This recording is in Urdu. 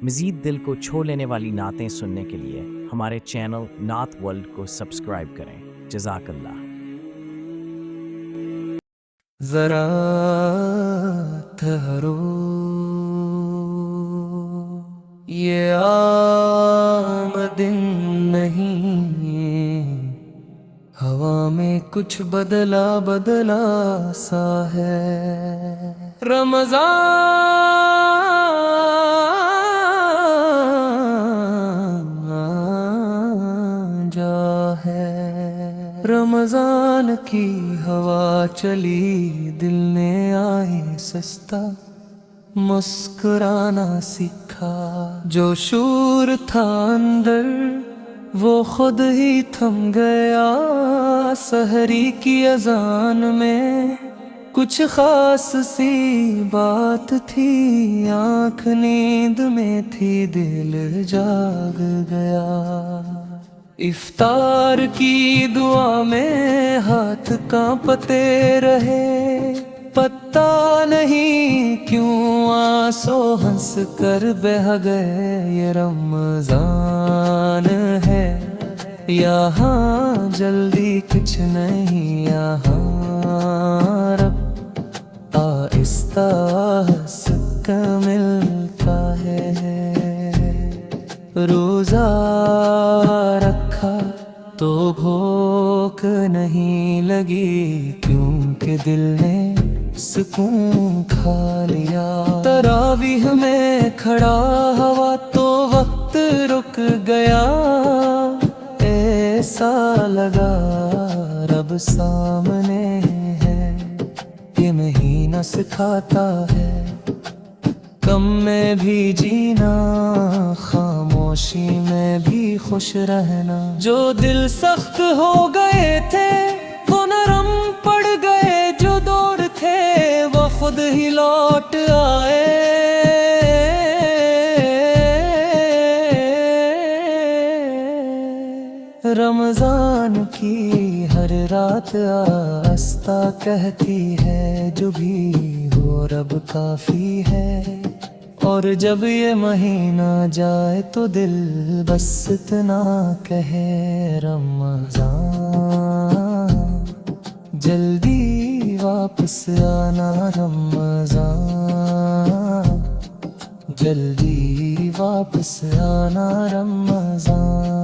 مزید دل کو چھو لینے والی نعتیں سننے کے لیے ہمارے چینل نعت ورلڈ کو سبسکرائب کریں۔ جزاک اللہ۔ ذرا ٹھہرو، یہ عام دن نہیں، ہوا میں کچھ بدلا بدلا سا ہے۔ رمضان جا ہے، رمضان کی ہوا چلی، دل نے آئے سستا مسکرانا سیکھا۔ جو شور تھا اندر وہ خود ہی تھم گیا، سحری کی اذان میں کچھ خاص سی بات تھی، آنکھ نیند میں تھی دل جاگ گیا۔ افطار کی دعا میں ہاتھ کانپتے رہے، پتہ نہیں کیوں آنسو ہنس کر بہہ گئے۔ یہ رمضان ہے یہاں جلدی کچھ نہیں، یہاں رب آہستہ آہستہ ملتا ہے۔ روزہ رکھا تو بھوک نہیں لگی، کیونکہ دل نے سکون کھا لیا۔ تراویح میں کھڑا ہوا تو وقت رک گیا، ایسا لگا رب سامنے ہے، یہ مہینہ سکھاتا ہے کم میں بھی جینا، خاموشی میں بھی خوش رہنا۔ جو دل سخت ہو گئے تھے وہ نرم پڑ گئے، جو دور تھے وہ خود ہی لوٹ آئے۔ رمضان کی ہر رات آہستہ کہتی ہے، جو بھی ہو رب کافی ہے۔ اور جب یہ مہینہ جائے تو دل بس اتنا کہے، رمضان جلدی واپس آنا، رمضان جلدی واپس آنا، رمضان۔